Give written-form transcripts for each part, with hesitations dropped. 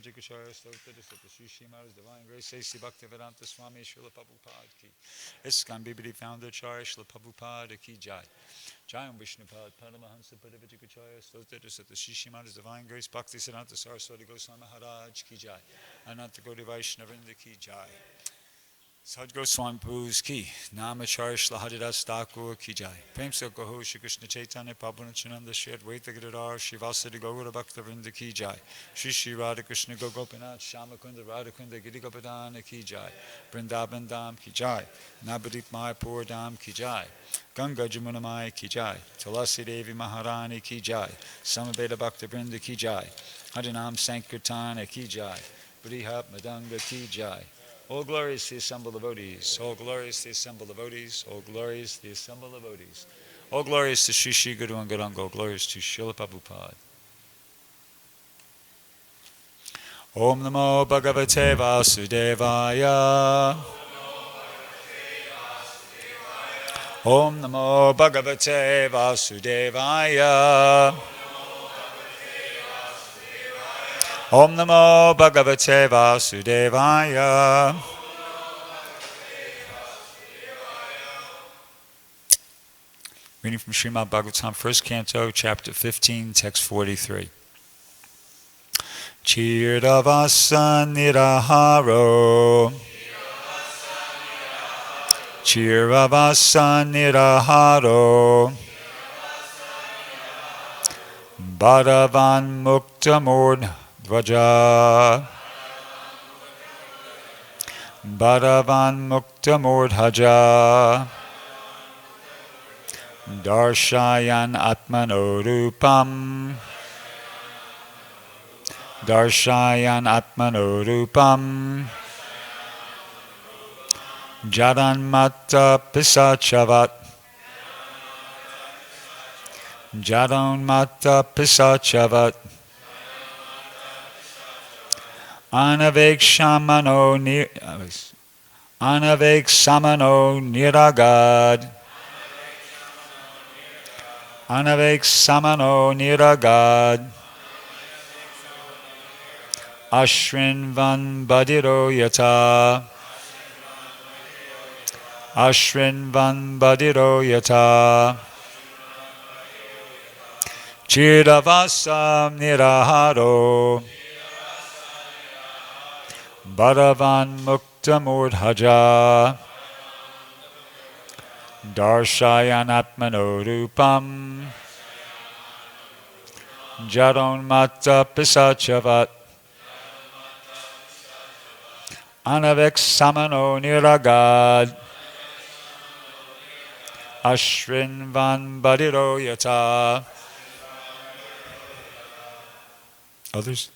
Vijayakachara Stotra Sata Sushi Maharaj Divine Grace A.C. Bhaktivedanta Swami Srila Prabhupada Ki ISKCON BBD Founder Acharya Srila Prabhupada Ki Jai Jai Om Vishnupad Paramahansa Pada Vijayakachara Stotra Sata Sushi Maharaj Divine Grace Bhakti Siddhanta Saraswati Goswami Maharaj Ki Jai Ananta Gaudi Vaishnavrinda Ki Jai Sadh Goswami Prabhu's Ki, Namacharya Shla Haridas Thakur Ki Jai. Prem Se Kaho Shri Krishna Chaitanya Prabhu Nityananda Shri Advaita Gadadhar Shri Vasudeva Gaura Bhakta Ki Jai. Shri Shri Radha Krishna Gopinath Shamakunda Radha Kunda Giri Gopadana Ki Jai. Vrindavan Dham Ki Jai. Navadip Mayapur Dham Ki Jai. Ganga Jamuna Maya Ki Jai. Tulasi Devi Maharani Ki Jai. Samaveda Bhakta Vrinda Ki Jai. Harinam Sankirtana Ki Jai. Brihat Madanga Ki Jai. All glories to the assembled devotees, all glories to the assembled devotees, all glories to the assembled devotees. All glories to Sri Sri Guru and Gauranga, all glories to Srila Prabhupada. Om Namo Bhagavate Vasudevaya. Om Namo Bhagavate Vasudevaya. Om Namo Bhagavate Vasudevaya. Reading from Srimad Bhagavatam, 1st Canto, Chapter 15, Text 43. Chiravasa niraharo. Chiravasa niraharo. Bhadavan muktamur Dvaja Bhadavan Mukta Murdhaja Darshayan Atmanorupam Darshayan Atmanorupam Jadanmatta Pisachavat Jadanmatta Pisachavat Anaveksamano niragad Anaveksamano niragad Ashrinvan badiro yata Ashrinvan badiro yata Chiravasam niraharo Bhadavan Mukta Murdhaja Darshayan Atmanorupam Jadonmatta Pisachavat Anaveksamano niragad Ashrinvan badiro yata. Others?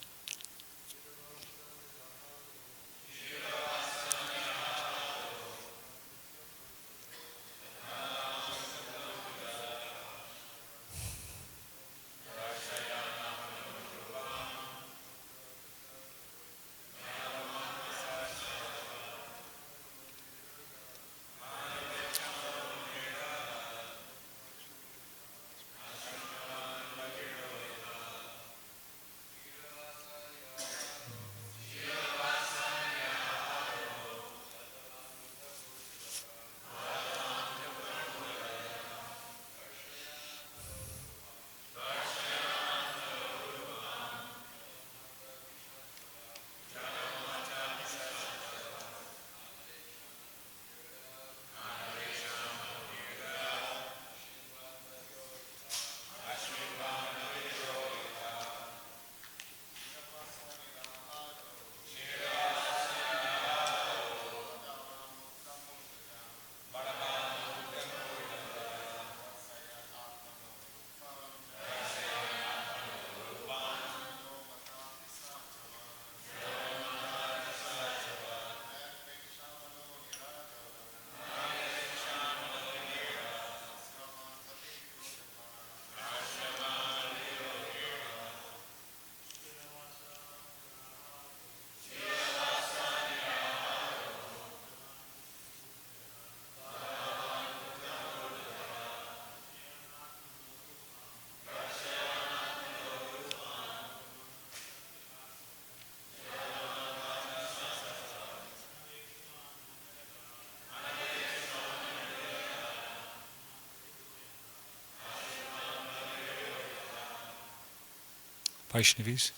Vaishnavis.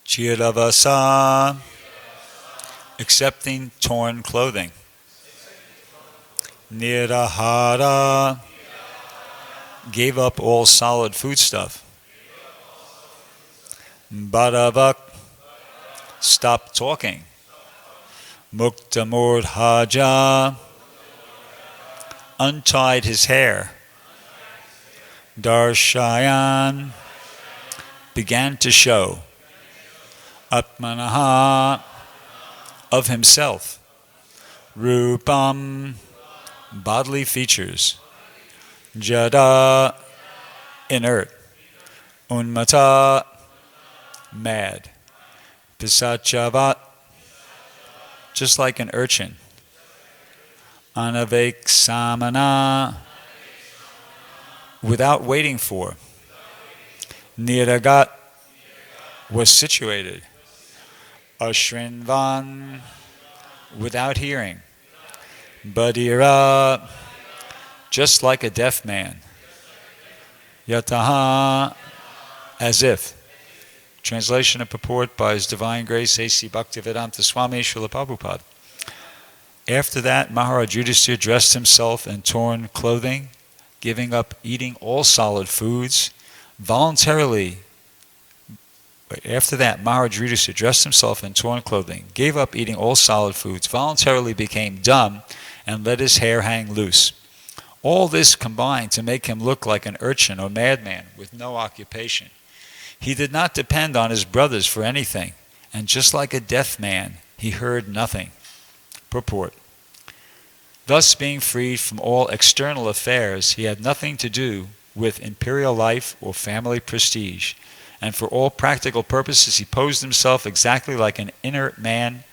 Chiravasa, accepting torn clothing. Nirahara, gave up all solid foodstuff. Bharavak, stopped talking. Muktamurdhaja, untied his hair. Darshayan, began to show. Atmanaha, of himself. Rupam, bodily features. Jada, inert. Unmata, mad. Pisachavat, just like an urchin. Anavek samana, without waiting for. Niragat, was situated. Ashrinvan, without hearing. Badira, just like a deaf man. Yataha, as if. Translation and purport by His Divine Grace A.C. Bhaktivedanta Swami Srila Prabhupada. After that, Maharaj Yudhisthira dressed himself in torn clothing, giving up eating all solid foods, voluntarily. After that, Maharaj Yudhisthira dressed himself in torn clothing, gave up eating all solid foods, voluntarily became dumb, and let his hair hang loose. All this combined to make him look like an urchin or madman with no occupation. He did not depend on his brothers for anything, and just like a deaf man, he heard nothing. Purport. Thus, being freed from all external affairs, he had nothing to do with imperial life or family prestige. And for all practical purposes, he posed himself exactly like an inert mad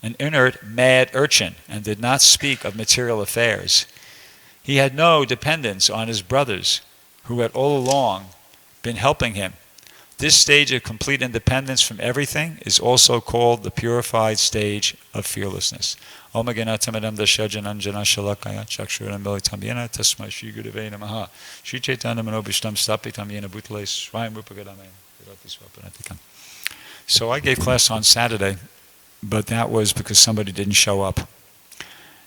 urchin, and did not speak of material affairs. He had no dependence on his brothers, who had all along been helping him. This stage of complete independence from everything is also called the purified stage of fearlessness. Om Ganatamidam Dashajananjana Shalakaya Chakshuram Militam Yena Tasma Shri Gurave Namaha Shri Chaitanya Manobishtam Stapitam Yena Bhutale Swayam Rupagadame. So I gave class on Saturday, but that was because somebody didn't show up.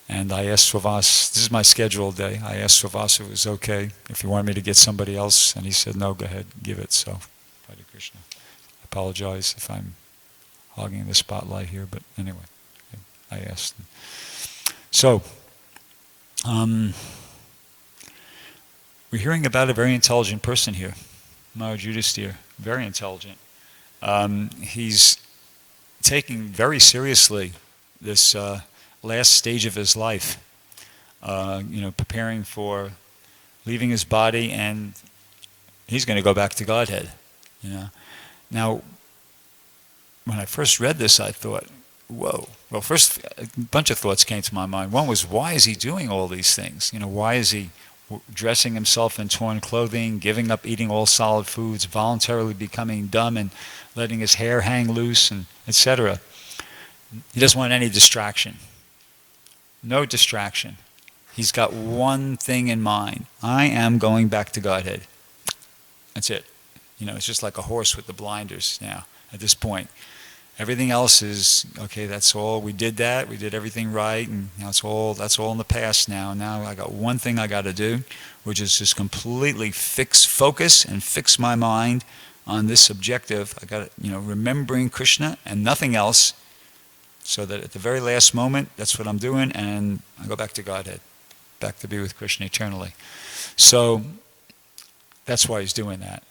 And I asked Sravas, this is my scheduled day, I asked Sravas if it was okay, if he wanted me to get somebody else, and he said, no, go ahead, give it. So, Hare Krishna. I apologize if I'm hogging the spotlight here, but anyway, I asked him. So, we're hearing about a very intelligent person here, Maharaj Yudhisthira, very intelligent. He's taking very seriously this last stage of his life, preparing for leaving his body, and he's going to go back to Godhead. Now, when I first read this, I thought, whoa. Well, first, a bunch of thoughts came to my mind. One was, why is he doing all these things? Why is he dressing himself in torn clothing, giving up eating all solid foods, voluntarily becoming dumb and letting his hair hang loose, and etc.? He doesn't want any distraction. No distraction. He's got one thing in mind. I am going back to Godhead. That's it. It's just like a horse with the blinders now at this point. Everything else is, okay, that's all. We did that. We did everything right. And that's all in the past now. Now I got one thing I got to do, which is just completely focus and fix my mind on this objective. I got to, remembering Krishna and nothing else, so that at the very last moment, that's what I'm doing, and I go back to Godhead, back to be with Krishna eternally. So that's why he's doing that.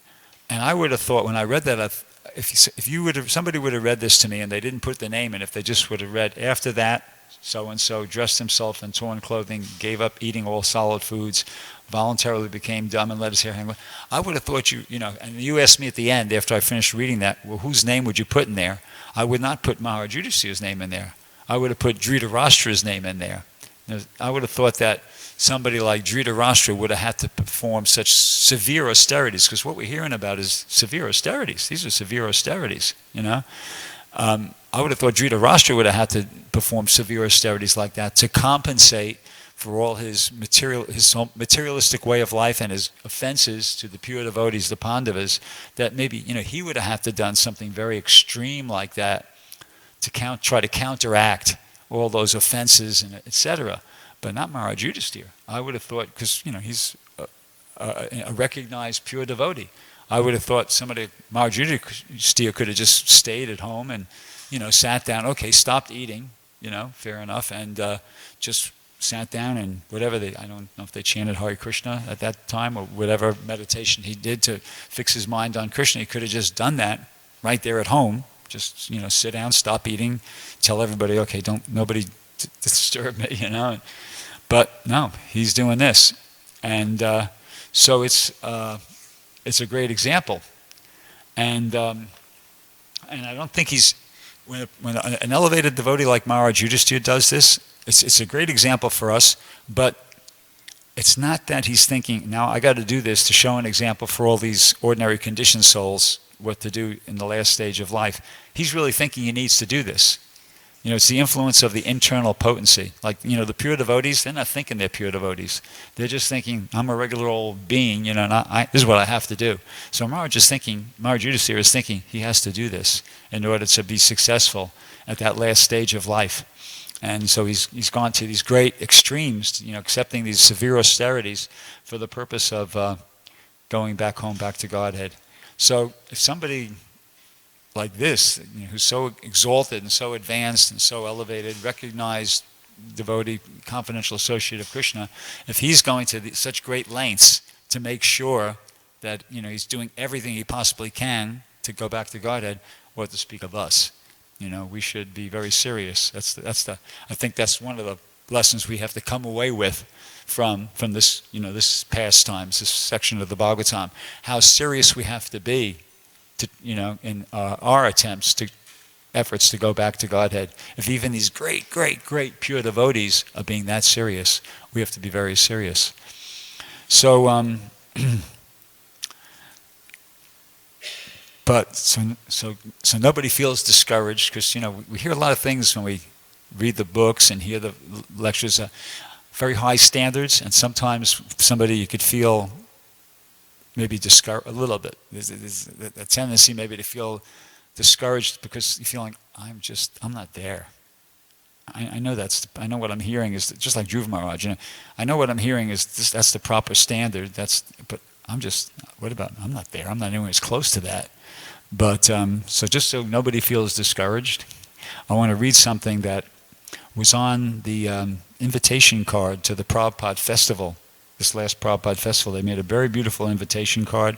And I would have thought, when I read that, if somebody would have read this to me and they didn't put the name in, if they just would have read, after that, so-and-so, dressed himself in torn clothing, gave up eating all solid foods, voluntarily became dumb and let his hair hang. I would have thought and you asked me at the end after I finished reading that, well, whose name would you put in there? I would not put Maharaj Yudhisthira's name in there. I would have put Dhritarashtra's name in there. I would have thought that somebody like Dhritarashtra would have had to perform such severe austerities, because what we're hearing about is severe austerities. These are severe austerities, I would have thought Dhritarashtra would have had to perform severe austerities like that to compensate for all his materialistic way of life and his offenses to the pure devotees, the Pandavas, that maybe he would have had to done something very extreme like that to try to counteract all those offenses and etc. But not Maharaj Yudhisthira. I would have thought, because he's a recognized pure devotee. I would have thought somebody, Maharaj Yudhisthira, could have just stayed at home and sat down. Okay, stopped eating. Fair enough, and just sat down and whatever I don't know if they chanted Hare Krishna at that time or whatever meditation he did to fix his mind on Krishna. He could have just done that right there at home. Just sit down, stop eating, tell everybody, okay, nobody disturb me, But no, he's doing this, and so it's a great example, and I don't think when an elevated devotee like Maharaj Yudhisthira does this, it's a great example for us, but it's not that he's thinking, now I got to do this to show an example for all these ordinary conditioned souls what to do in the last stage of life. He's really thinking he needs to do this. It's the influence of the internal potency. Like, the pure devotees, they're not thinking they're pure devotees. They're just thinking, I'm a regular old being, and this is what I have to do. So Maharaj Yudhisthira is thinking he has to do this in order to be successful at that last stage of life. And so he's gone to these great extremes, accepting these severe austerities for the purpose of going back home, back to Godhead. So if somebody like this, who's so exalted and so advanced and so elevated, recognized devotee, confidential associate of Krishna, if he's going to such great lengths to make sure that he's doing everything he possibly can to go back to Godhead, what to speak of us? We should be very serious. I think that's one of the lessons we have to come away with from this, this pastimes, this section of the Bhagavatam. How serious we have to be, in our efforts to go back to Godhead. If even these great, great, great pure devotees are being that serious, we have to be very serious. So, so nobody feels discouraged, because we hear a lot of things when we read the books and hear the lectures. Very high standards, and sometimes somebody you could feel maybe discouraged a little bit. There's a tendency maybe to feel discouraged because you're feeling, I'm not there. I know I know what I'm hearing is just like Dhruva Maharaj. I know what I'm hearing is that's the proper standard. But I'm not there. I'm not anywhere as close to that. But so just so nobody feels discouraged, I want to read something that was on the invitation card to the Prabhupada Festival. This last Prabhupada Festival, they made a very beautiful invitation card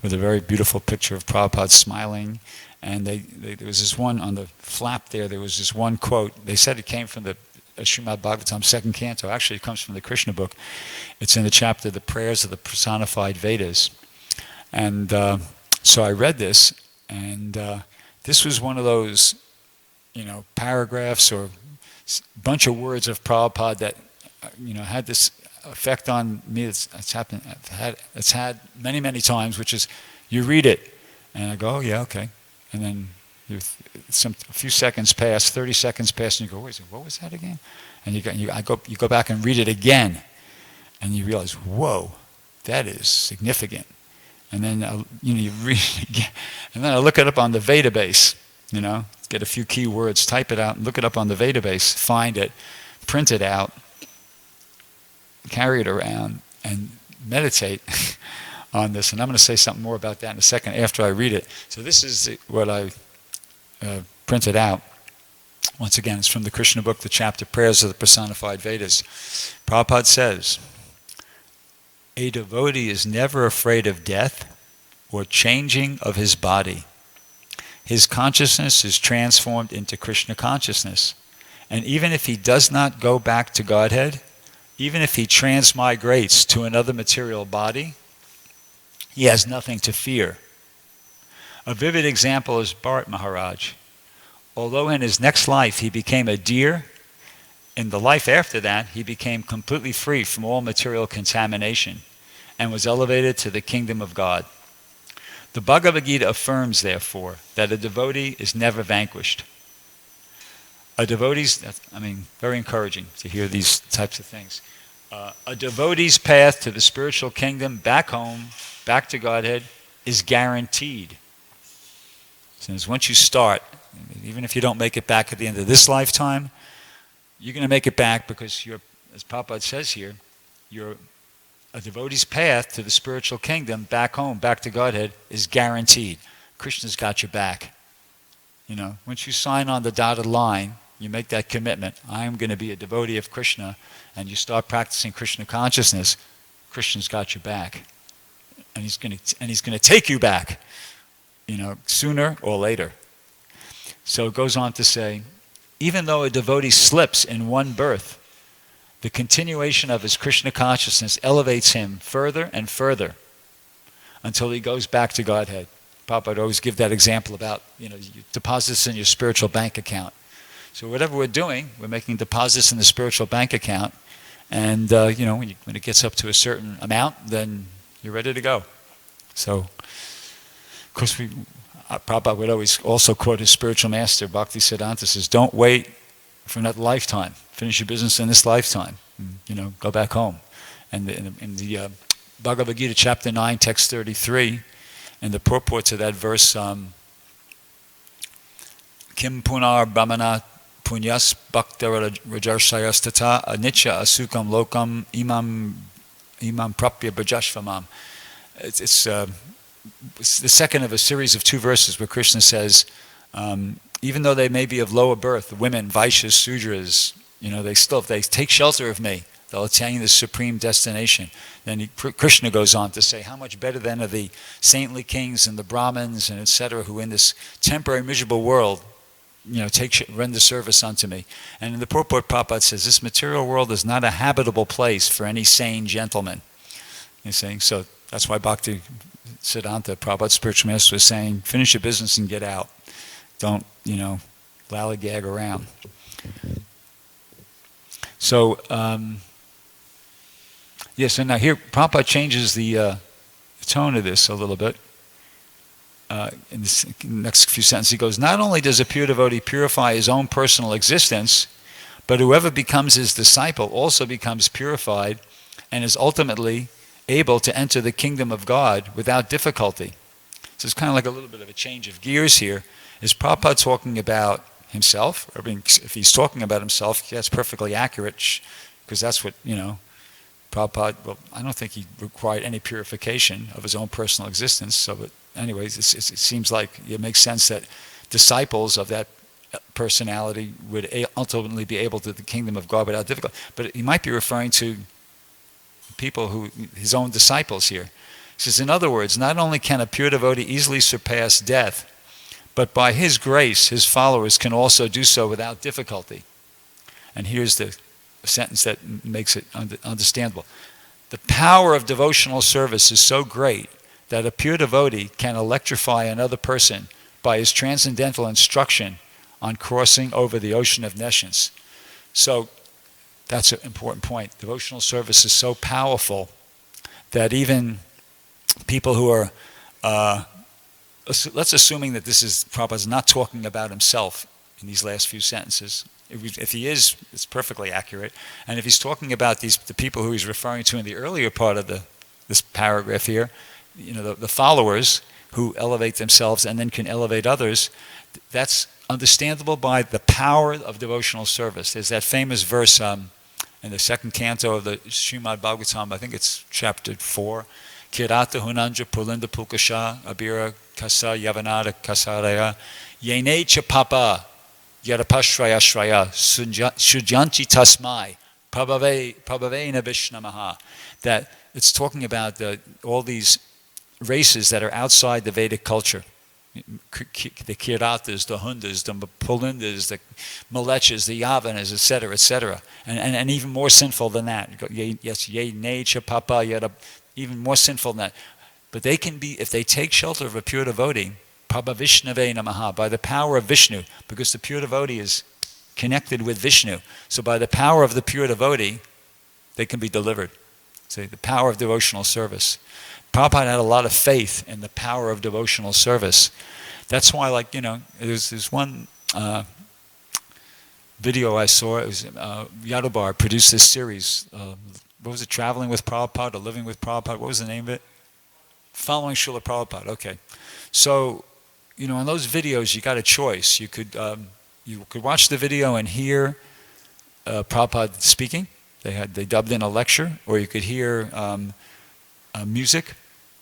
with a very beautiful picture of Prabhupada smiling. And there was this one on the flap there was this one quote. They said it came from the Srimad Bhagavatam second canto. Actually, it comes from the Krishna book. It's in the chapter, The Prayers of the Personified Vedas. And so I read this, and this was one of those, paragraphs or bunch of words of Prabhupada that, had this effect on me. It's happened. It's had many, many times, which is you read it, and I go, oh yeah, okay. And then a few seconds pass, 30 seconds pass, and you go, wait, what was that again? And you go back and read it again, and you realize, whoa, that is significant. And then you read it again, and then I look it up on the database. Get a few key words, type it out, and look it up on the database, find it, print it out, carry it around, and meditate on this. And I'm going to say something more about that in a second after I read it. So this is what I printed out. Once again, it's from the Krishna book, the chapter Prayers of the Personified Vedas. Prabhupada says, a devotee is never afraid of death or changing of his body. His consciousness is transformed into Krishna consciousness, And even if he does not go back to Godhead, even if he transmigrates to another material body, he has nothing to fear. A vivid example is Bharat Maharaj. Although in his next life he became a deer, in the life after that he became completely free from all material contamination and was elevated to the kingdom of God. The Bhagavad Gita affirms, therefore, that a devotee is never vanquished. A devotee's, very encouraging to hear these types of things. A devotee's path to the spiritual kingdom, back home, back to Godhead, is guaranteed. Since once you start, even if you don't make it back at the end of this lifetime, you're going to make it back because you're, as Prabhupada says here, you're a devotee's path to the spiritual kingdom, back home, back to Godhead, is guaranteed. Krishna's got your back. Once you sign on the dotted line, you make that commitment, I am going to be a devotee of Krishna, and you start practicing Krishna consciousness, Krishna's got your back. And he's going to take you back, sooner or later. So it goes on to say, even though a devotee slips in one birth, the continuation of his Krishna consciousness elevates him further and further until he goes back to Godhead. Prabhupada would always give that example about, deposits in your spiritual bank account. So whatever we're doing, we're making deposits in the spiritual bank account, and when it gets up to a certain amount, then you're ready to go. So, of course, Prabhupada would always also quote his spiritual master, Bhaktisiddhanta, says, don't wait for another lifetime. Finish your business in this lifetime. Go back home. And in the Bhagavad Gita, chapter 9, text 33, and the purport to that verse, Kim punar brahmana punyas bhakta rajarshayas tata anicca asukam lokam imam prapya bhajashvamam. It's the second of a series of two verses where Krishna says, even though they may be of lower birth, women, Vaishyas, Sudras, if they take shelter of me, they'll attain the supreme destination. Then Krishna goes on to say, how much better then are the saintly kings and the Brahmins and etc., who in this temporary miserable world, render service unto me. And in the purport, Prabhupada says, this material world is not a habitable place for any sane gentleman. He's saying, so that's why Bhakti Siddhanta, Prabhupada's spiritual master, was saying, finish your business and get out. Don't, lollygag around. So, so now here, Prabhupada changes the tone of this a little bit. In the next few sentences, he goes, not only does a pure devotee purify his own personal existence, but whoever becomes his disciple also becomes purified and is ultimately able to enter the kingdom of God without difficulty. So it's kind of like a little bit of a change of gears here. Is Prabhupada talking about himself? If he's talking about himself, that's perfectly accurate, because that's what, Prabhupada, I don't think he required any purification of his own personal existence. So, but anyways, it seems like it makes sense that disciples of that personality would ultimately be able to the kingdom of God without difficulty. But he might be referring to people his own disciples here. He says, in other words, not only can a pure devotee easily surpass death, but by his grace, his followers can also do so without difficulty. And here's the sentence that makes it understandable. The power of devotional service is so great that a pure devotee can electrify another person by his transcendental instruction on crossing over the ocean of nescience. So that's an important point. Devotional service is so powerful that even people who are, let's assuming that this is, Prabhupada's not talking about himself in these last few sentences. If he is, it's perfectly accurate. And if he's talking about the people who he's referring to in the earlier part of this paragraph here, the followers who elevate themselves and then can elevate others, that's understandable by the power of devotional service. There's that famous verse in the second canto of the Srimad Bhagavatam, I think it's chapter 4, Kirata Hunanja Pulinda Pulkasha Abira Kasa Yavanada Kasaraya Yene Chapapa Yarapashraya Shraya Shujanchi Tasmai Prabhavena Vishnamaha. That it's talking about all these races that are outside the Vedic culture. the Kiratas, the Hundas, the Pulindas, the Malechas, the Yavanas, etc., etc., and even more sinful than that. Yes, ye necha papa, even more sinful than that. But they can be, if they take shelter of a pure devotee, Prabha Vishnave Namaha, by the power of Vishnu, because the pure devotee is connected with Vishnu. So by the power of the pure devotee, they can be delivered. See, the power of devotional service. Prabhupada had a lot of faith in the power of devotional service. That's why, there's one video I saw. It was Yadobar produced this series. What was it? Traveling with Prabhupada or Living with Prabhupada? What was the name of it? Following Srila Prabhupada. Okay. So, on those videos, you got a choice. You could watch the video and hear Prabhupada speaking. They dubbed in a lecture, or you could hear music,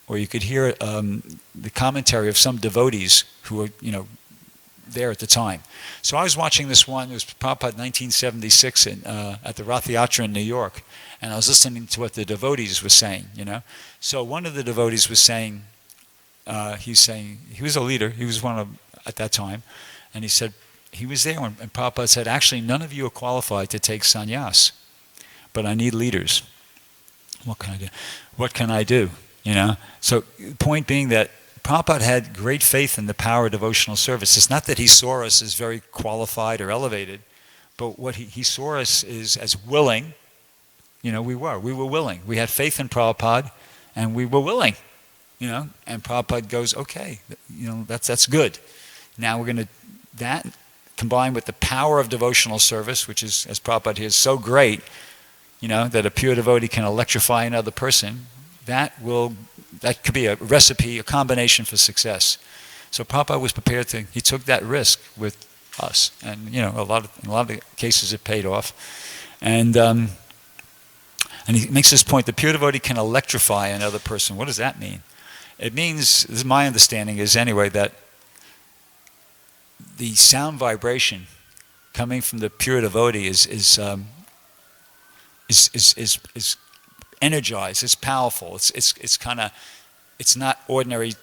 or you could hear the commentary of some devotees who were, there at the time. So I was watching this one. It was Prabhupada 1976 at the Rath Yatra in New York, and I was listening to what the devotees were saying. So one of the devotees was saying, he was a leader. He was one of at that time, and he said he was there when Prabhupada said, actually, none of you are qualified to take sannyas, but I need leaders. What can I do? What can I do? So the point being that Prabhupada had great faith in the power of devotional service. It's not that he saw us as very qualified or elevated, but what he saw us is as willing. We were willing. We had faith in Prabhupada, and we were willing. And Prabhupada goes, okay, that's good. Now we're going to, that combined with the power of devotional service, which is, as Prabhupada here, is so great, that a pure devotee can electrify another person, that could be a recipe, a combination for success. So Prabhupada was prepared he took that risk with us. And, in a lot of cases it paid off. And he makes this point, the pure devotee can electrify another person. What does that mean? It means, this is my understanding is anyway, that the sound vibration coming from the pure devotee is energized, it's powerful, it's not ordinary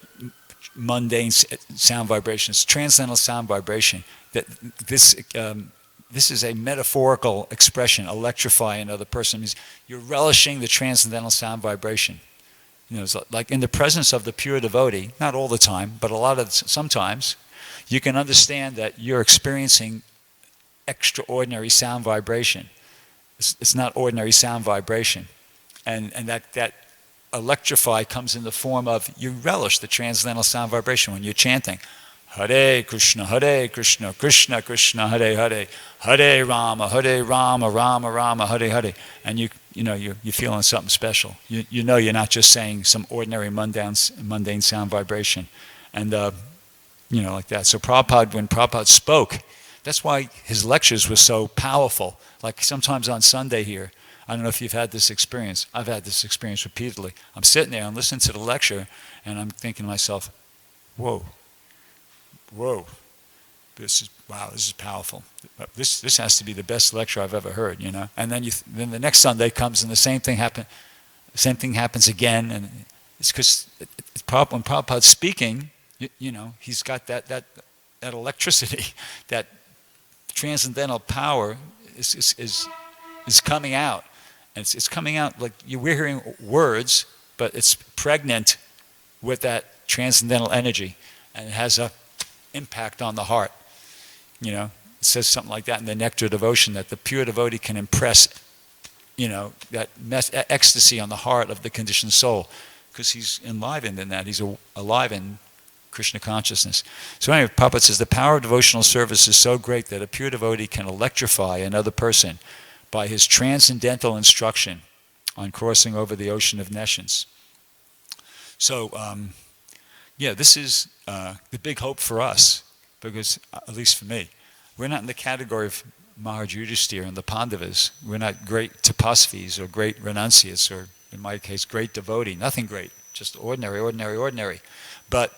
mundane sound vibration, it's transcendental sound vibration. That this is a metaphorical expression, electrify another person. It means you're relishing the transcendental sound vibration. It's like in the presence of the pure devotee, not all the time, but sometimes, you can understand that you're experiencing extraordinary sound vibration. It's not ordinary sound vibration. And that electrify comes in the form of, you relish the transcendental sound vibration when you're chanting, Hare Krishna, Krishna Krishna, Hare Hare, Hare Rama, Rama Rama, Hare Hare. And you're feeling something special. You're not just saying some ordinary mundane sound vibration. And, like that. So when Prabhupada spoke, that's why his lectures were so powerful. Like sometimes on Sunday here, I don't know if you've had this experience. I've had this experience repeatedly. I'm sitting there, I'm listening to the lecture, and I'm thinking to myself, whoa, this is powerful. This has to be the best lecture I've ever heard, And then the next Sunday comes and the same thing happens again, and it's because when Prabhupada's speaking, he's got that electricity, that transcendental power is coming out. And it's coming out like we're hearing words, but it's pregnant with that transcendental energy, and it has an impact on the heart. It says something like that in the Nectar Devotion, that the pure devotee can impress, that ecstasy on the heart of the conditioned soul, because he's enlivened in that. He's alive in Krishna consciousness. So anyway, Prabhupada says the power of devotional service is so great that a pure devotee can electrify another person by his transcendental instruction on crossing over the ocean of nescience. So, this is the big hope for us, because, at least for me, we're not in the category of Maharaj Yudhisthira and the Pandavas. We're not great tapasvis or great renunciates, or in my case, great devotee. Nothing great, just ordinary. But,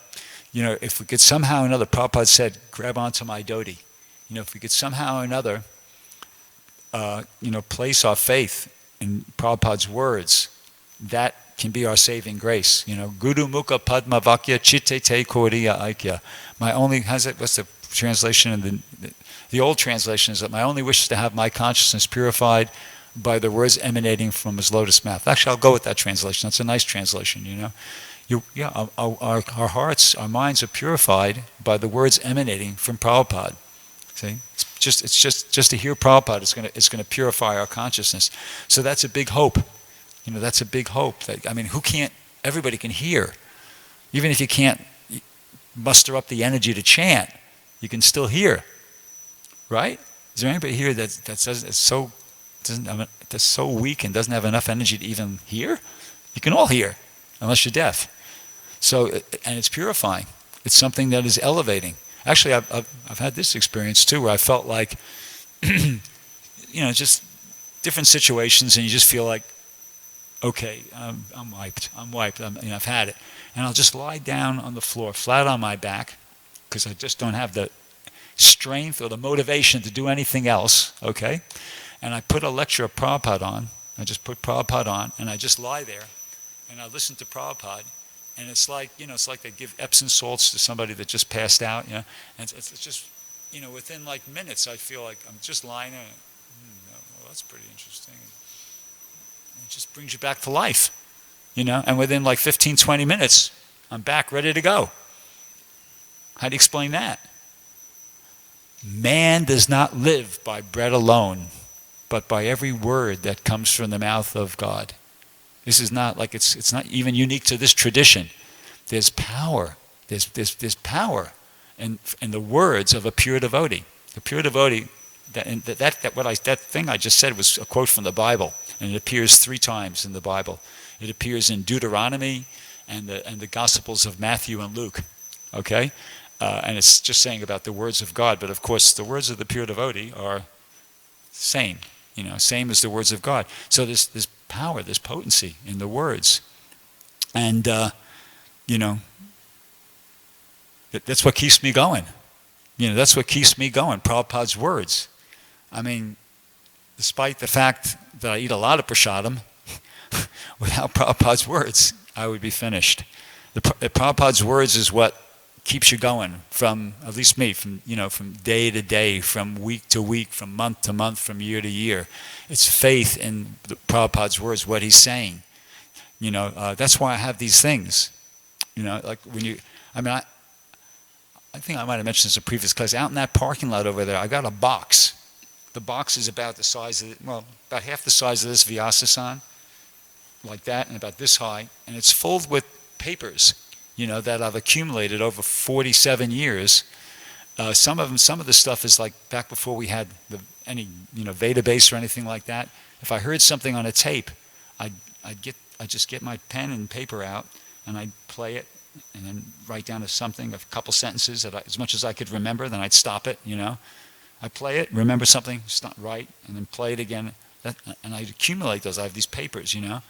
if we could somehow or another, Prabhupada said, grab onto my dhoti. If we could somehow or another, place our faith in Prabhupada's words, that can be our saving grace. Guru Mukha Padma Vakya Chitte Te Koriya Aikya. What's the translation in the old translation is that my only wish is to have my consciousness purified by the words emanating from his lotus mouth. Actually, I'll go with that translation. That's a nice translation, Our hearts, our minds are purified by the words emanating from Prabhupada. See? It's just to hear Prabhupada, it's gonna purify our consciousness. So that's a big hope. That's a big hope. Everybody can hear. Even if you can't muster up the energy to chant, you can still hear. Right? Is there anybody here that's so weak and doesn't have enough energy to even hear? You can all hear, unless you're deaf. So, and it's purifying. It's something that is elevating. Actually, I've had this experience too, where I felt like, just different situations, and you just feel like, okay, I'm wiped. I've had it, and I'll just lie down on the floor, flat on my back, because I just don't have the strength or the motivation to do anything else. Okay, and I put a lecture of Prabhupada on. I just put Prabhupada on, and I just lie there, and I listen to Prabhupada. And it's like they give Epsom salts to somebody that just passed out, and it's just, within like minutes, I feel like I'm just lying there. Well, that's pretty interesting. And it just brings you back to life, and within like 15, 20 minutes, I'm back ready to go. How do you explain that? Man does not live by bread alone, but by every word that comes from the mouth of God. This is not like it's not even unique to this tradition. There's power. There's power in the words of a pure devotee. The pure devotee, that thing I just said was a quote from the Bible, and it appears 3 times in the Bible. It appears in Deuteronomy and the Gospels of Matthew and Luke. Okay, and it's just saying about the words of God. But of course, the words of the pure devotee are same. Same as the words of God. So there's power, there's potency in the words. And, that's what keeps me going. That's what keeps me going, Prabhupada's words. Despite the fact that I eat a lot of prasadam, without Prabhupada's words, I would be finished. Prabhupada's words is what keeps you going, from, at least me, from day to day, from week to week, from month to month, from year to year. It's faith in Prabhupada's words, what he's saying. That's why I have these things. Like when I think I might have mentioned this in a previous class. Out in that parking lot over there, I got a box. The box is about the size of, about half the size of this Vyasasan, like that, and about this high, and it's filled with papers, that I've accumulated over 47 years. Some of the stuff is like back before we had any database or anything like that. If I heard something on a tape, I'd just get my pen and paper out, and I'd play it, and then write down a couple sentences as much as I could remember. Then I'd stop it. I'd play it, remember something, write, and then play it again. And I'd accumulate those. I have these papers, and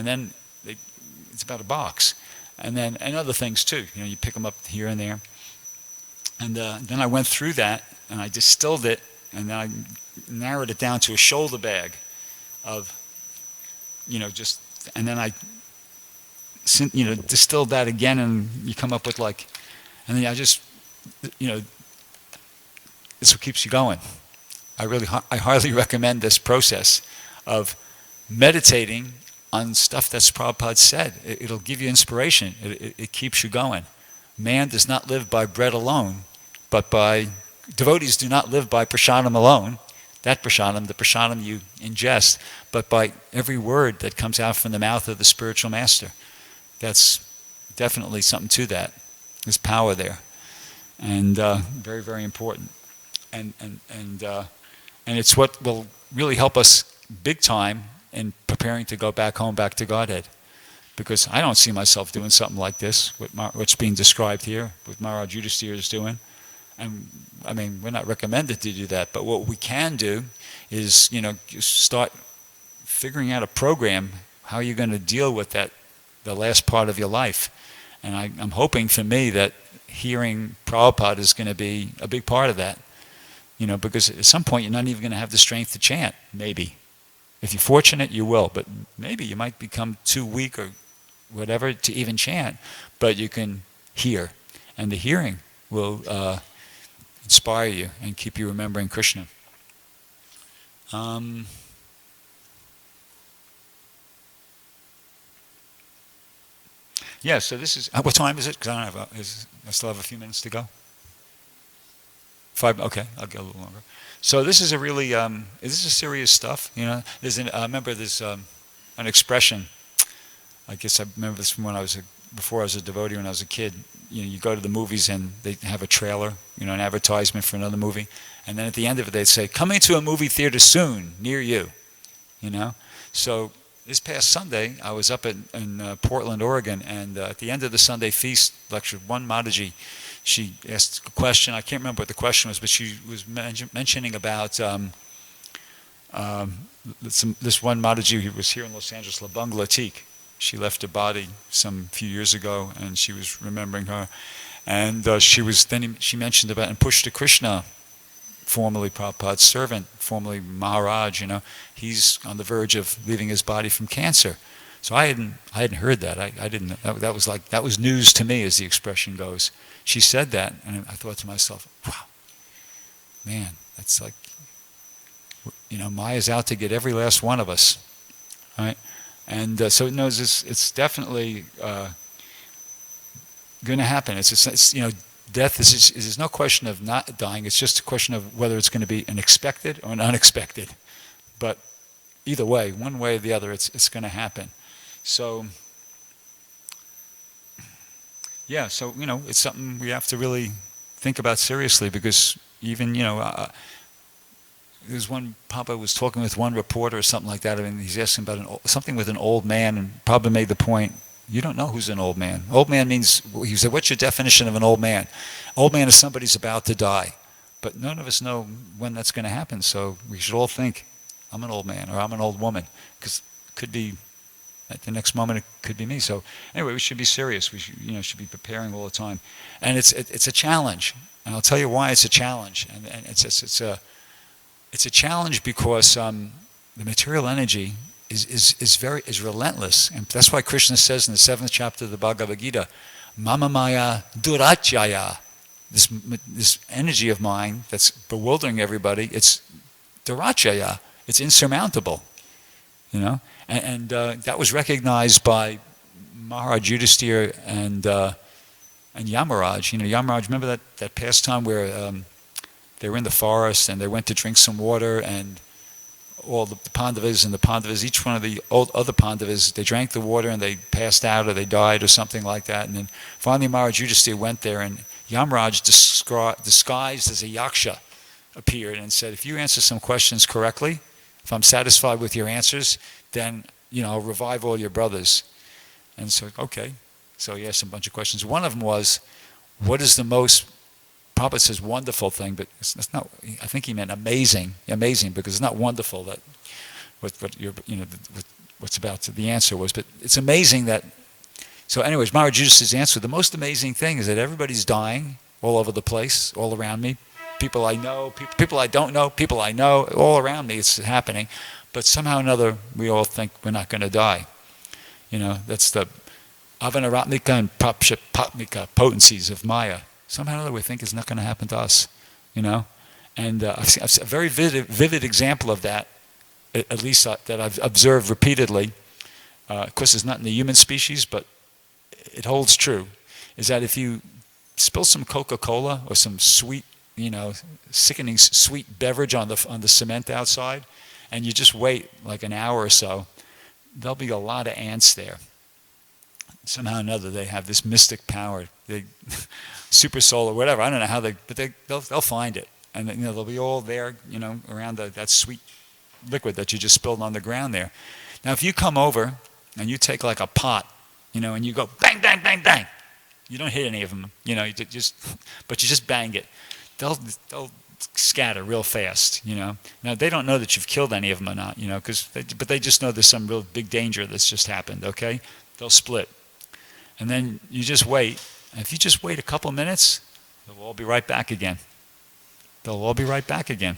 then it's about a box. And other things too. You pick them up here and there. And then I went through that, and I distilled it, and then I narrowed it down to a shoulder bag of, and then I, distilled that again, and you come up with and then I just, this what keeps you going. I highly recommend this process of meditating on stuff that's Prabhupada said. It'll give you inspiration. It keeps you going. Man does not live by bread alone, but devotees do not live by prasadam alone, the prasadam you ingest, but by every word that comes out from the mouth of the spiritual master. That's definitely something to that. There's power there. And very, very important. And it's what will really help us big time in preparing to go back home, back to Godhead. Because I don't see myself doing something like this, what's being described here, what Maharaj Yudhisthira is doing. And we're not recommended to do that, but what we can do is, start figuring out a program, how you're going to deal with the last part of your life. And I'm hoping for me that hearing Prabhupada is going to be a big part of that. Because at some point you're not even going to have the strength to chant, maybe. If you're fortunate, you will, but maybe you might become too weak or whatever to even chant, but you can hear. And the hearing will inspire you and keep you remembering Krishna. Yeah, so this is, what time is it? Because I still have a few minutes to go. 5, okay, I'll go a little longer. So this is a really, this is serious stuff, you know. I remember there's an expression, I guess I remember this from when before I was a devotee when I was a kid. You know, you go to the movies and they have a trailer, you know, an advertisement for another movie. And then at the end of it they'd say, coming to a movie theater soon, near you, you know. So this past Sunday, I was up in Portland, Oregon, and at the end of the Sunday feast lecture, one Mataji, she asked a question. I can't remember what the question was, but she was mentioning about this one Mataji who was here in Los Angeles, La Banglatique. She left her body some few years ago, and she was remembering her. And she mentioned about, and Pushta Krishna, formerly Prabhupada's servant, formerly Maharaj, you know, he's on the verge of leaving his body from cancer. So I hadn't heard that. I didn't. That was news to me, as the expression goes. She said that, and I thought to myself, wow, man, that's like, you know, Maya's out to get every last one of us, right? And so it knows it's definitely going to happen. It's you know, death is no question of not dying. It's just a question of whether it's going to be an expected or an unexpected. But either way, one way or the other, it's going to happen. So yeah, so you know, it's something we have to really think about seriously, because even, you know, there's one, Papa was talking with one reporter or something like that, and he's asking about something with an old man, and Papa made the point, you don't know who's an old man. Old man means, he said, what's your definition of an old man? Old man is somebody who's about to die. But none of us know when that's going to happen, so we should all think, I'm an old man, or I'm an old woman, because it could be, at the next moment it could be me. So anyway, we should be serious. We should be preparing all the time. And it's a challenge, and I'll tell you why it's a challenge. And it's a challenge because the material energy is relentless, and that's why Krishna says in the 7th chapter of the Bhagavad Gita, Mama Maya Durachaya, this energy of mine that's bewildering everybody. It's Durachaya, it's insurmountable, you know, and that was recognized by Maharaj Yudhisthira and Yamaraj. You know, Yamaraj, remember that past time where they were in the forest and they went to drink some water, and all the Pandavas, each one of the other Pandavas, they drank the water and they passed out or they died or something like that. And then finally Maharaj Yudhisthira went there, and Yamaraj, disguised as a yaksha, appeared and said, if you answer some questions correctly, if I'm satisfied with your answers, then, you know, I'll revive all your brothers. And so, okay. So he asked a bunch of questions. One of them was, what is the most, Prabhupada says wonderful thing, but it's not, I think he meant amazing, because it's not wonderful that what's about to, the answer was, but it's amazing that, so anyways, Maharaj Yudhisthira's answer, the most amazing thing is that everybody's dying all over the place, all around me. People I know, people I don't know, people I know, all around me it's happening. But somehow or another, we all think we're not going to die. You know, that's the avanaratmika and prapshapatmika potencies of Maya. Somehow or another we think it's not going to happen to us, you know. And I've seen a very vivid example of that, at least that I've observed repeatedly. Of course, it's not in the human species, but it holds true, is that if you spill some Coca-Cola or some sweet, you know, sickening sweet beverage on the cement outside, and you just wait like an hour or so, there'll be a lot of ants there. Somehow or another, they have this mystic power, super soul or whatever. I don't know how they'll find it, and you know they'll be all there, you know, around that sweet liquid that you just spilled on the ground there. Now, if you come over and you take like a pot, you know, and you go bang, bang, bang, bang, you don't hit any of them, you know, but you just bang it. They'll scatter real fast, you know. Now they don't know that you've killed any of them or not, you know, but they just know there's some real big danger that's just happened. Okay, they'll split, and then you just wait. And if you just wait a couple of minutes, they'll all be right back again. They'll all be right back again.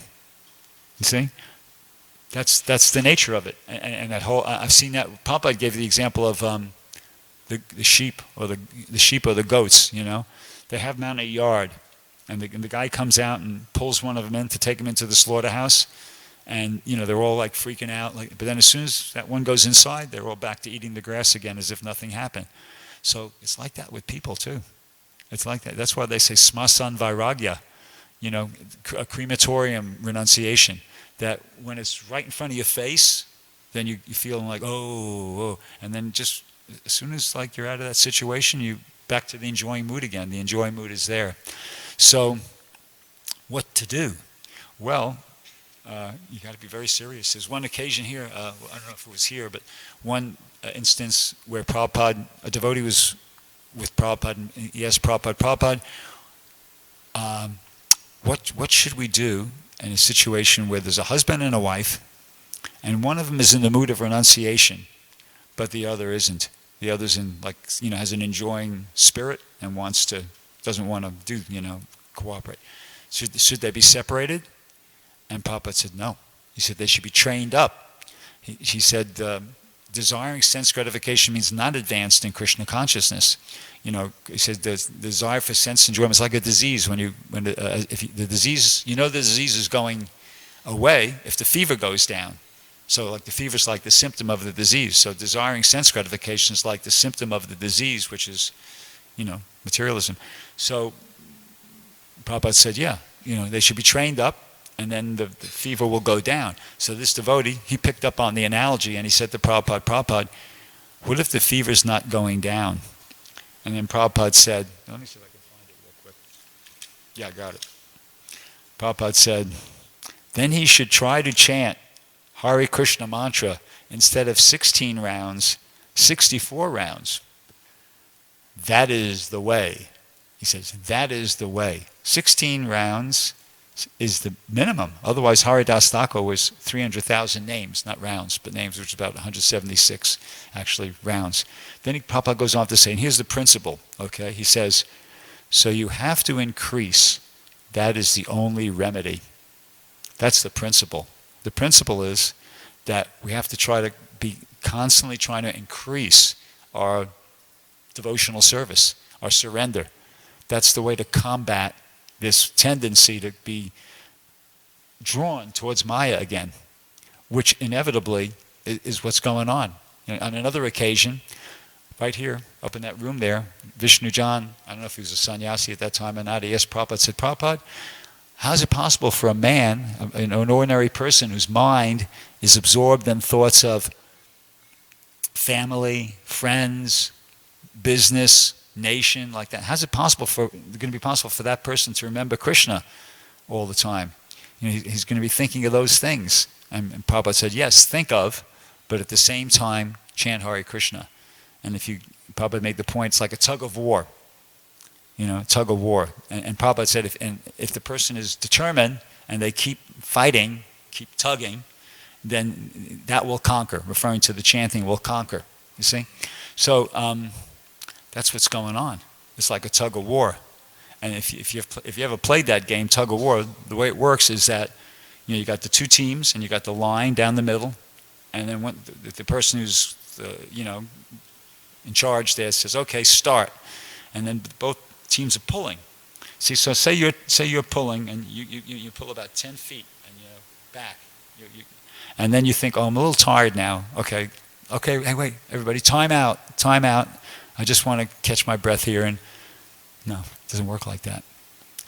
You see, that's the nature of it. And that whole, I've seen that. Prabhupada gave the example of the sheep or the sheep or the goats, they have them out in a yard, and the guy comes out and pulls one of them in to take them into the slaughterhouse, and they're all like freaking out, but then as soon as that one goes inside, they're all back to eating the grass again as if nothing happened. So it's like that with people too. It's like that. That's why they say smasan vairagya, a crematorium renunciation. That when it's right in front of your face, then you feel like, oh, and then just as soon as like you're out of that situation, you back to the enjoying mood again. The enjoying mood is there. So what to do? Well, you got to be very serious. There's one occasion here, I don't know if it was here, but one instance where Prabhupada, a devotee was with Prabhupada, and he asked Prabhupada, what should we do in a situation where there's a husband and a wife, and one of them is in the mood of renunciation, but the other isn't. The other's in has an enjoying spirit and doesn't want to do, cooperate. Should they be separated? And Prabhupada said no. He said they should be trained up. He said desiring sense gratification means not advanced in Krishna consciousness. He said the desire for sense enjoyment is like a disease. If the disease, the disease is going away if the fever goes down. So like the fever is like the symptom of the disease. So desiring sense gratification is like the symptom of the disease, which is, materialism. So Prabhupada said, they should be trained up, and then the fever will go down. So this devotee, he picked up on the analogy, and he said to Prabhupada, what if the fever's not going down? And then Prabhupada said, let me see if I can find it real quick. Yeah, I got it. Prabhupada said, then he should try to chant Hare Krishna mantra instead of 16 rounds, 64 rounds. That is the way. He says, that is the way. 16 rounds is the minimum. Otherwise, Haridas Thakur was 300,000 names, not rounds, but names, which is about 176, actually, rounds. Then Prabhupada goes on to say, and here's the principle, okay? He says, so you have to increase. That is the only remedy. That's the principle. The principle is that we have to try to be constantly trying to increase our devotional service, our surrender. That's the way to combat this tendency to be drawn towards Maya again, which inevitably is what's going on. On another occasion, right here, up in that room there, Vishnu Jan, I don't know if he was a sannyasi at that time or not, he asked Prabhupada, said, Prabhupada, how is it possible for a man, an ordinary person whose mind is absorbed in thoughts of family, friends, business, nation, like that, how's it going to be possible for that person to remember Krishna all the time? He's going to be thinking of those things. And Prabhupada said, yes, think of, but at the same time, chant Hare Krishna. And Prabhupada made the point, it's like a tug of war. Tug of war. And Prabhupada said, if the person is determined and they keep fighting, keep tugging, then that will conquer, referring to the chanting will conquer. You see? So that's what's going on. It's like a tug of war. And if you ever played that game, tug of war, the way it works is that you got the two teams and you got the line down the middle, and then when the person who's in charge there says, okay, start, and then both teams are pulling. See, so say you're pulling, and you pull about 10 feet, and back, and then you think, oh, I'm a little tired now. Okay, hey, wait, everybody, time out. I just want to catch my breath here, and no, it doesn't work like that.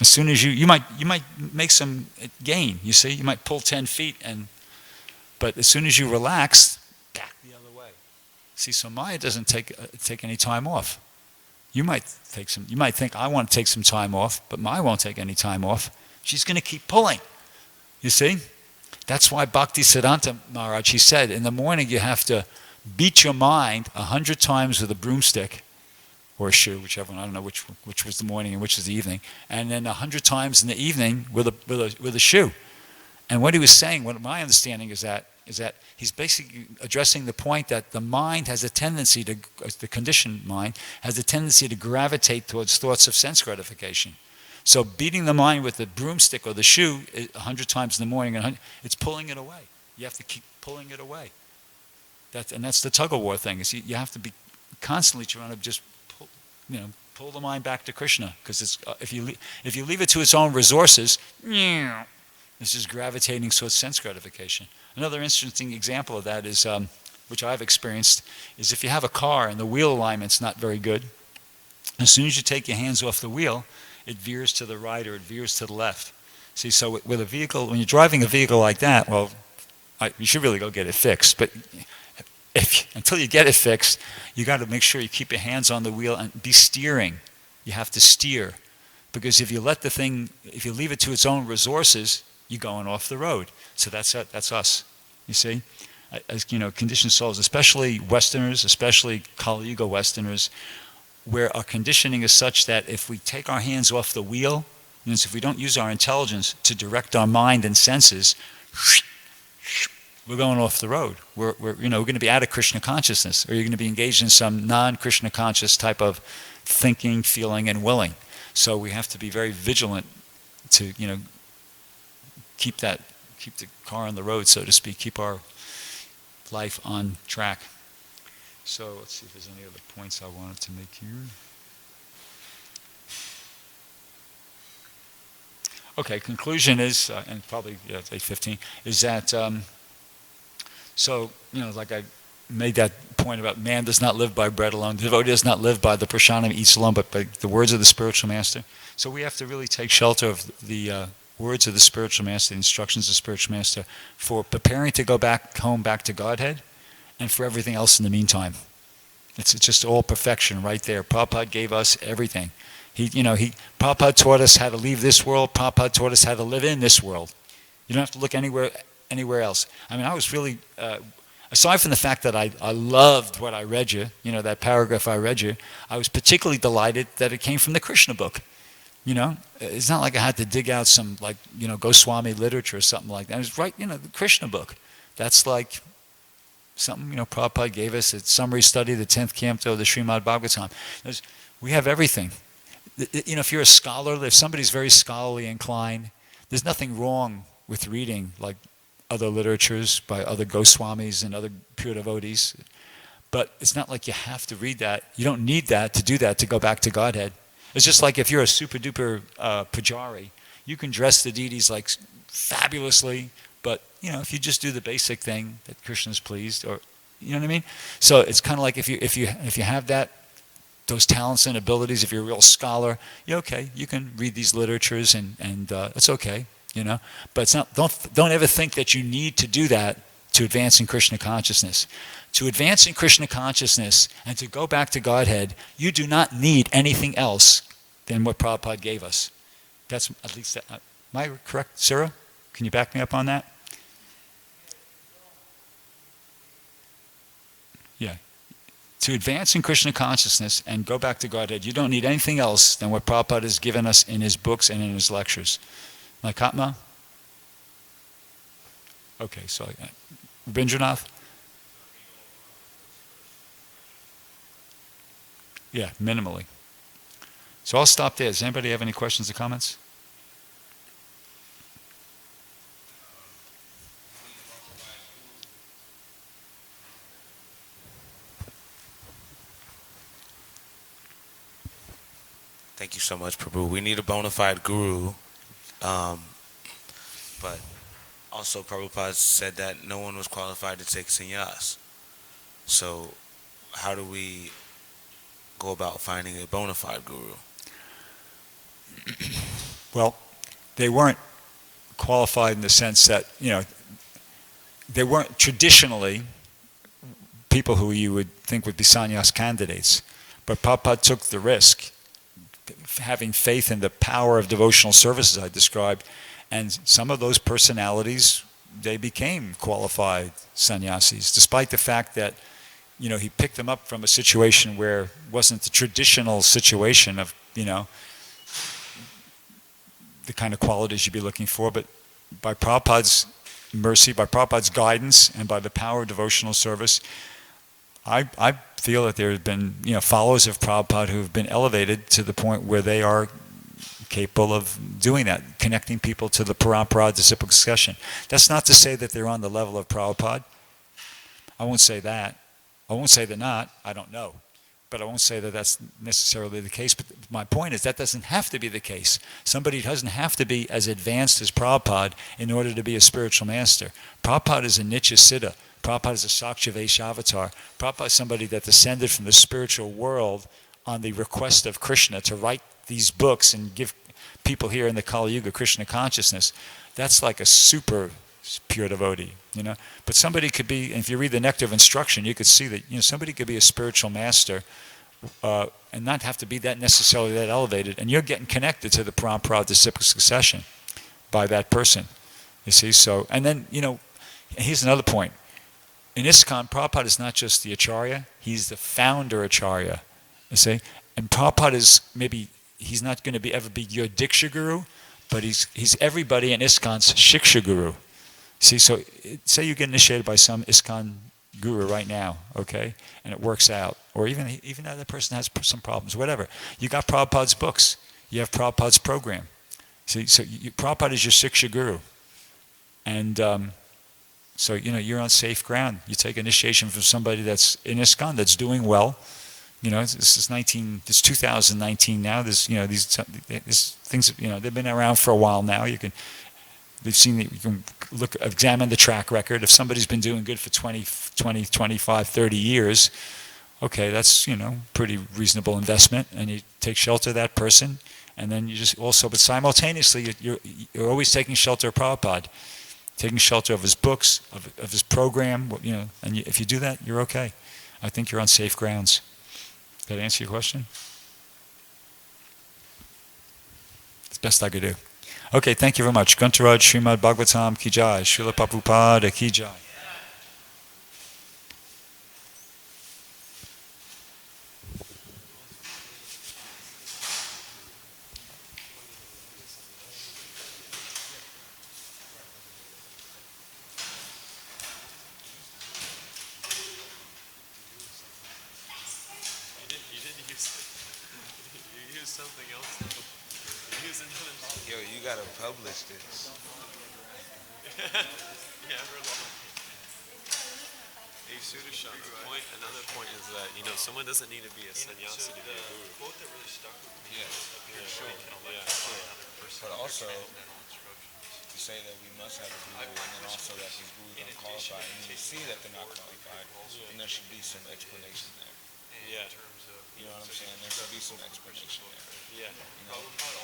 As soon as you might make some gain. You see, you might pull 10 feet, but as soon as you relax, back the other way. See, so Maya doesn't take any time off. You might think, I want to take some time off, but Maya won't take any time off. She's going to keep pulling. You see? That's why Bhakti Siddhanta Maharaj, he said, in the morning you have to beat your mind 100 times with a broomstick, or a shoe, whichever one, I don't know which was the morning and which is the evening, and then 100 times in the evening with a shoe. And what he was saying, what my understanding is that he's basically addressing the point that the mind has a tendency the conditioned mind, has a tendency to gravitate towards thoughts of sense gratification. So beating the mind with the broomstick or the shoe 100 times in the morning, it's pulling it away. You have to keep pulling it away. That's the tug of war thing. Is you have to be constantly trying to just pull the mind back to Krishna, because if you leave it to its own resources, it's just gravitating towards sense gratification. Another interesting example of that is, which I've experienced, is if you have a car and the wheel alignment's not very good, as soon as you take your hands off the wheel, it veers to the right or it veers to the left. See, so with a vehicle, when you're driving a vehicle like that, well, you should really go get it fixed. But until you get it fixed, you got to make sure you keep your hands on the wheel and be steering. You have to steer, because if you leave it to its own resources, you're going off the road. So that's us. You see, as conditioned souls, especially Westerners, especially Kali Yuga Westerners, where our conditioning is such that if we take our hands off the wheel, means if we don't use our intelligence to direct our mind and senses, we're going off the road. We're going to be out of Krishna consciousness, or you're going to be engaged in some non-Krishna conscious type of thinking, feeling, and willing. So we have to be very vigilant to keep the car on the road, so to speak, keep our life on track. So let's see if there's any other points I wanted to make here. Okay, conclusion is, and probably it's 8:15, is that, like I made that point about man does not live by bread alone, the devotee does not live by the prasadam he eats alone, but by the words of the spiritual master. So we have to really take shelter of the words of the spiritual master, the instructions of the spiritual master, for preparing to go back home, back to Godhead, and for everything else in the meantime. It's just all perfection right there. Prabhupada gave us everything. Prabhupada taught us how to leave this world. Prabhupada taught us how to live in this world. You don't have to look anywhere else. I mean, I was really, aside from the fact that I loved what I read you, that paragraph I read you, I was particularly delighted that it came from the Krishna book. It's not like I had to dig out some Goswami literature or something like that. It was right, the Krishna book. That's like something, Prabhupada gave us a summary study, the 10th canto of the Srimad Bhagavatam. We have everything. If you're a scholar, if somebody's very scholarly inclined, there's nothing wrong with reading like other literatures by other Goswamis and other pure devotees. But it's not like you have to read that. You don't need that to go back to Godhead. It's just like if you're a super duper pujari, you can dress the deities like fabulously, but if you just do the basic thing that Krishna's pleased, or you know what I mean. So it's kind of like if you have those talents and abilities, if you're a real scholar, you're okay. You can read these literatures and it's okay, But it's not. Don't ever think that you need to do that to advance in Krishna consciousness. To advance in Krishna consciousness and to go back to Godhead, you do not need anything else than what Prabhupada gave us. That's at least. Am I correct, Sarah? Can you back me up on that? Yeah. To advance in Krishna consciousness and go back to Godhead, you don't need anything else than what Prabhupada has given us in his books and in his lectures. Like Atma? Okay, so Rabindranath? Yeah, minimally. So I'll stop there. Does anybody have any questions or comments? Thank you so much, Prabhu. We need a bona fide guru, but also Prabhupada said that no one was qualified to take sannyas. So how do we go about finding a bona fide guru? Well, they weren't qualified in the sense that, they weren't traditionally people who you would think would be sannyas candidates. But Prabhupada took the risk, having faith in the power of devotional services I described, and some of those personalities, they became qualified sannyasis, despite the fact that, he picked them up from a situation where it wasn't the traditional situation of, the kind of qualities you'd be looking for, but by Prabhupada's mercy, by Prabhupada's guidance, and by the power of devotional service, I feel that there have been, followers of Prabhupada who have been elevated to the point where they are capable of doing that, connecting people to the parampara disciplic succession. That's not to say that they're on the level of Prabhupada. I won't say that. I won't say they're not. I don't know. but I won't say that that's necessarily the case. But my point is that doesn't have to be the case. Somebody doesn't have to be as advanced as Prabhupada in order to be a spiritual master. Prabhupada is a Nitya Siddha. Prabhupada is a Sakshavash avatar. Prabhupada is somebody that descended from the spiritual world on the request of Krishna to write these books and give people here in the Kali Yuga Krishna consciousness. That's like a super pure devotee, But somebody could be, and if you read the Nectar of Instruction, you could see that somebody could be a spiritual master and not have to be that necessarily that elevated, and you're getting connected to the Parampara disciplic succession by that person. You see, so, and then, here's another point. In ISKCON, Prabhupada is not just the Acharya, he's the founder Acharya. You see? And Prabhupada is he's not going to ever be your Diksha Guru, but he's everybody in ISKCON's Shiksha Guru. See, so say you get initiated by some ISKCON guru right now, okay, and it works out, or even though that person has some problems, whatever. You got Prabhupada's books. You have Prabhupada's program. See, so Prabhupada is your Shiksha Guru. And so, you're on safe ground. You take initiation from somebody that's in ISKCON, that's doing well. This is 2019 now. These things, they've been around for a while now. They've seen that you can examine the track record. If somebody's been doing good for 20, 25, 30 years, okay, that's, pretty reasonable investment. And you take shelter of that person. And then you just also, but simultaneously, you're always taking shelter of Prabhupada, taking shelter of his books, of his program, and if you do that, you're okay. I think you're on safe grounds. Did that answer your question? It's best I could do. Okay, thank you very much. Guntaraj Srimad Bhagavatam Ki Jai, Srila Prabhupada Ki Jai. Something else. Use another. Yo, you gotta publish this. Yeah, we're long. Hey, Sudashan, another point is that, someone doesn't need to be a sannyasi to be a guru. Quote that really stuck with me. Yeah, sure. But also, you say that we must have a guru, and then also that these gurus are qualified, and you see that they're not qualified, and there should be some explanation there. Yeah. You know what I'm saying? There should be some explanation there. Yeah.